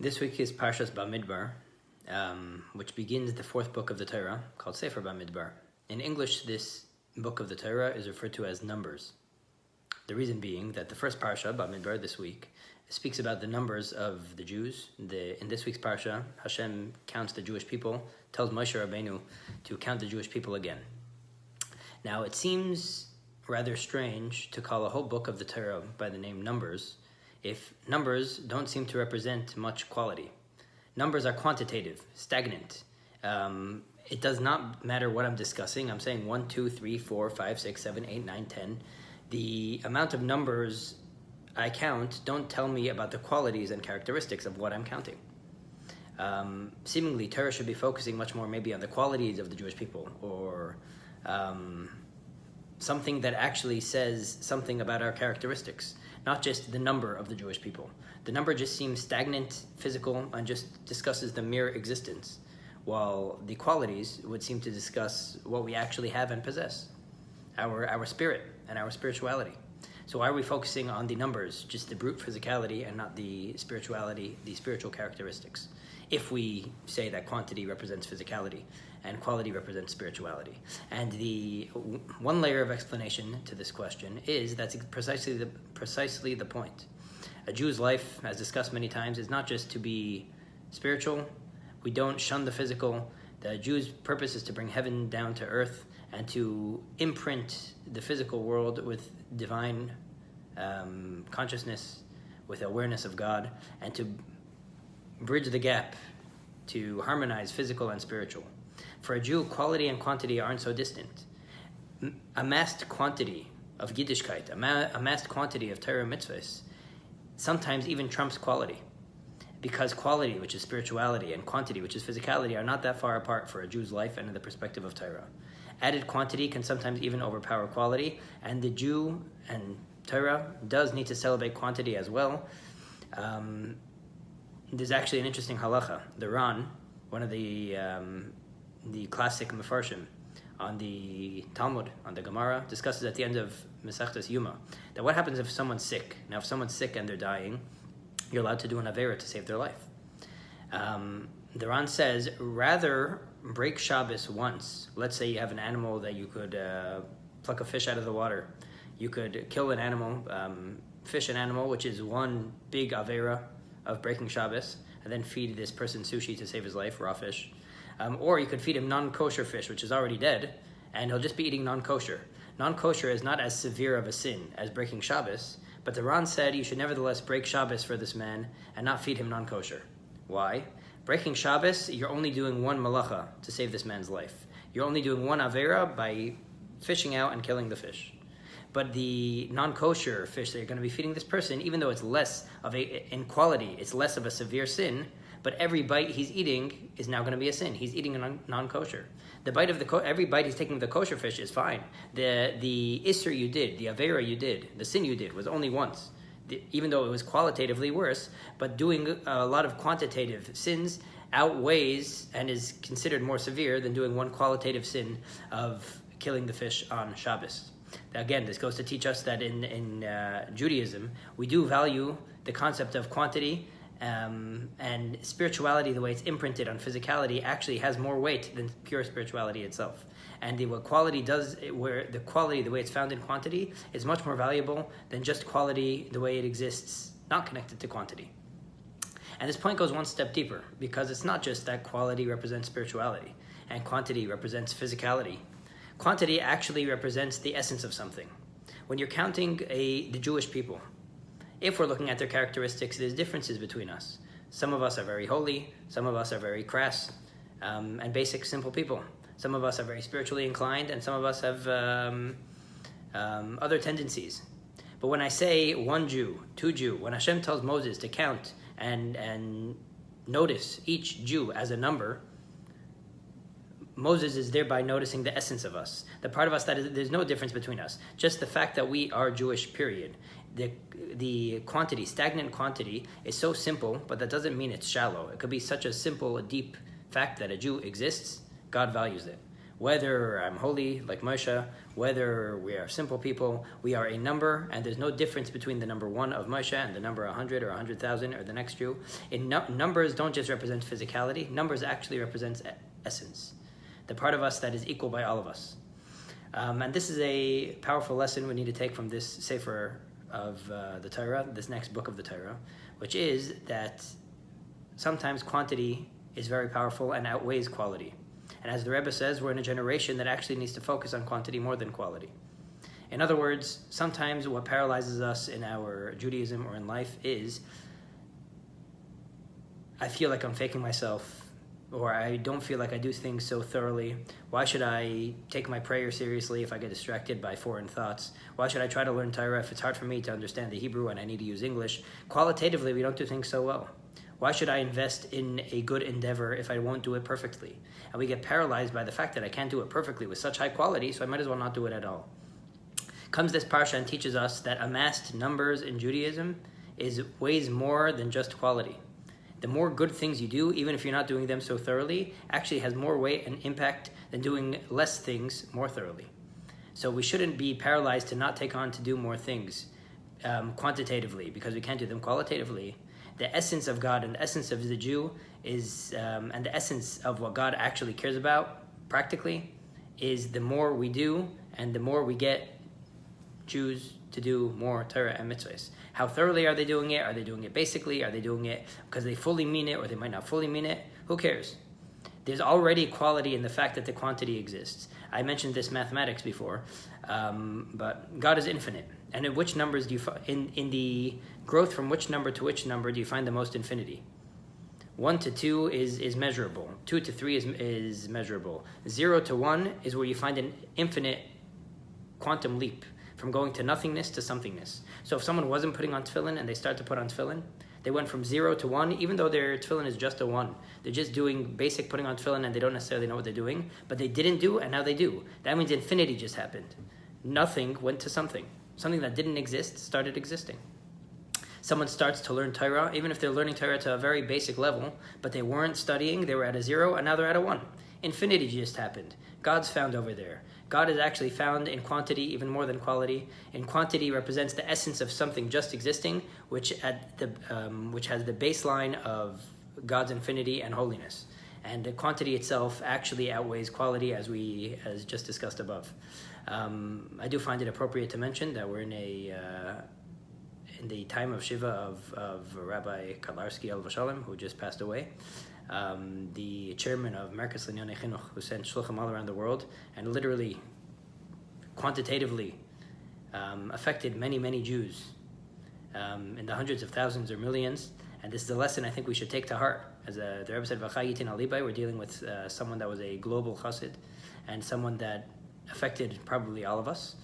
This week is Parshas Bamidbar, which begins the fourth book of the Torah, called Sefer Bamidbar. In English, this book of the Torah is referred to as Numbers. The reason being that the first Parsha, Bamidbar, this week, speaks about the numbers of the Jews. In this week's Parsha, Hashem counts the Jewish people, tells Moshe Rabbeinu to count the Jewish people again. Now, it seems rather strange to call a whole book of the Torah by the name Numbers, if numbers don't seem to represent much quality. Numbers are quantitative, stagnant. It does not matter what I'm discussing. I'm saying 1, 2, 3, 4, 5, 6, 7, 8, 9, 10. The amount of numbers I count don't tell me about the qualities and characteristics of what I'm counting. Seemingly, Torah should be focusing much more maybe on the qualities of the Jewish people, or something that actually says something about our characteristics, not just the number of the Jewish people. The number just seems stagnant, physical, and just discusses the mere existence, while the qualities would seem to discuss what we actually have and possess, our spirit and our spirituality. So why are we focusing on the numbers, just the brute physicality, and not the spirituality, the spiritual characteristics, if we say that quantity represents physicality and quality represents spirituality? And the one layer of explanation to this question is that's precisely the point. A Jew's life, as discussed many times, is not just to be spiritual. We don't shun the physical. The Jew's purpose is to bring heaven down to earth and to imprint the physical world with divine consciousness, with awareness of God, and to bridge the gap, to harmonize physical and spiritual. For a Jew, quality and quantity aren't so distant. Amassed quantity of Yiddishkeit, amassed quantity of Torah mitzvahs, sometimes even trumps quality. Because quality, which is spirituality, and quantity, which is physicality, are not that far apart for a Jew's life and in the perspective of Torah. Added quantity can sometimes even overpower quality, and the Jew and Torah does need to celebrate quantity as well. There's actually an interesting halacha. The Ran, one of the classic Mefarshim on the Talmud, on the Gemara, discusses at the end of Masechtas Yuma that what happens if someone's sick? Now, if someone's sick and they're dying, you're allowed to do an Avera to save their life. The Ran says, rather break Shabbos once. Let's say you have an animal that you could pluck a fish out of the water. You could kill an animal, fish an animal, which is one big Avera of breaking Shabbos, and then feed this person sushi to save his life, raw fish. Or you could feed him non-kosher fish, which is already dead, and he'll just be eating non-kosher. Non-kosher is not as severe of a sin as breaking Shabbos, but the Ran said you should nevertheless break Shabbos for this man and not feed him non-kosher. Why? Breaking Shabbos, you're only doing one malacha to save this man's life. You're only doing one Avera by fishing out and killing the fish. But the non-kosher fish that you're going to be feeding this person, even though it's less of in quality, it's less of a severe sin, but every bite he's eating is now going to be a sin. He's eating a non-kosher. The bite of every bite he's taking of the kosher fish is fine. The isser you did, the avera you did, the sin you did was only once, even though it was qualitatively worse. But doing a lot of quantitative sins outweighs and is considered more severe than doing one qualitative sin of killing the fish on Shabbos. Again, this goes to teach us that in Judaism, we do value the concept of quantity, and spirituality, the way it's imprinted on physicality, actually has more weight than pure spirituality itself. And the way it's found in quantity is much more valuable than just quality the way it exists, not connected to quantity. And this point goes one step deeper, because it's not just that quality represents spirituality and quantity represents physicality. Quantity actually represents the essence of something. When you're counting the Jewish people, if we're looking at their characteristics, there's differences between us. Some of us are very holy, some of us are very crass and basic, simple people. Some of us are very spiritually inclined, and some of us have other tendencies. But when I say one Jew, two Jew, when Hashem tells Moses to count and notice each Jew as a number, Moses is thereby noticing the essence of us, the part of us that there's no difference between us. Just the fact that we are Jewish, period. The quantity, stagnant quantity, is so simple, but that doesn't mean it's shallow. It could be such a simple, a deep fact that a Jew exists. God values it. Whether I'm holy like Moshe, whether we are simple people, we are a number, and there's no difference between the number 1 of Moshe and the number 100 or 100,000 or the next Jew. Numbers don't just represent physicality, numbers actually represents essence, the part of us that is equal by all of us. And this is a powerful lesson we need to take from this Sefer of the Torah, this next book of the Torah, which is that sometimes quantity is very powerful and outweighs quality. And as the Rebbe says, we're in a generation that actually needs to focus on quantity more than quality. In other words, sometimes what paralyzes us in our Judaism or in life is, I feel like I'm faking myself, or I don't feel like I do things so thoroughly. Why should I take my prayer seriously if I get distracted by foreign thoughts? Why should I try to learn Torah if it's hard for me to understand the Hebrew and I need to use English? Qualitatively, we don't do things so well. Why should I invest in a good endeavor if I won't do it perfectly? And we get paralyzed by the fact that I can't do it perfectly with such high quality, so I might as well not do it at all. Comes this Parsha and teaches us that amassed numbers in Judaism weighs more than just quality. The more good things you do, even if you're not doing them so thoroughly, actually has more weight and impact than doing less things more thoroughly. So we shouldn't be paralyzed to not take on to do more things quantitatively, because we can't do them qualitatively. The essence of God and the essence of the Jew is, and the essence of what God actually cares about, practically, is the more we do and the more we get Jews to do more Torah and mitzvahs. How thoroughly are they doing it? Are they doing it basically? Are they doing it because they fully mean it, or they might not fully mean it? Who cares? There's already quality in the fact that the quantity exists. I mentioned this mathematics before, but God is infinite. And in which numbers do you in the growth from which number to which number do you find the most infinity? 1 to 2 is measurable. 2 to 3 is measurable. 0 to 1 is where you find an infinite quantum leap, from going to nothingness to somethingness. So if someone wasn't putting on tefillin and they start to put on tefillin, they went from 0 to 1, even though their tefillin is just a 1. They're just doing basic putting on tefillin and they don't necessarily know what they're doing, but they didn't do and now they do. That means infinity just happened. Nothing went to something. Something that didn't exist started existing. Someone starts to learn Torah, even if they're learning Torah to a very basic level, but they weren't studying, they were at a 0 and now they're at a 1. Infinity just happened. God's found over there. God is actually found in quantity even more than quality. And quantity represents the essence of something just existing, which has the baseline of God's infinity and holiness. And the quantity itself actually outweighs quality, as just discussed above. I do find it appropriate to mention that we're in the time of Shiva of Rabbi Kalarsky Alav Shalom, who just passed away. The chairman of Merkez L'Inyanei Chinuch, who sent shluchim all around the world and literally, quantitatively, affected many, many Jews in the hundreds of thousands or millions. And this is a lesson I think we should take to heart. As the Rebbe said, V'chai yitin al libai, we're dealing with someone that was a global chassid and someone that affected probably all of us.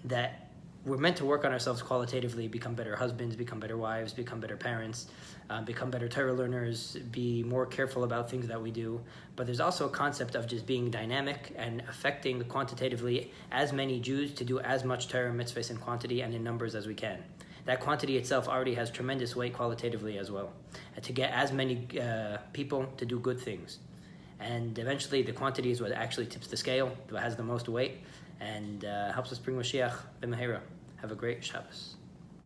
That we're meant to work on ourselves qualitatively, become better husbands, become better wives, become better parents, become better Torah learners, be more careful about things that we do. But there's also a concept of just being dynamic and affecting quantitatively as many Jews to do as much Torah mitzvahs in quantity and in numbers as we can. That quantity itself already has tremendous weight qualitatively as well. And to get as many people to do good things. And eventually the quantity is what actually tips the scale, what has the most weight, and helps us bring Mashiach b'mehera. Have a great Shabbos.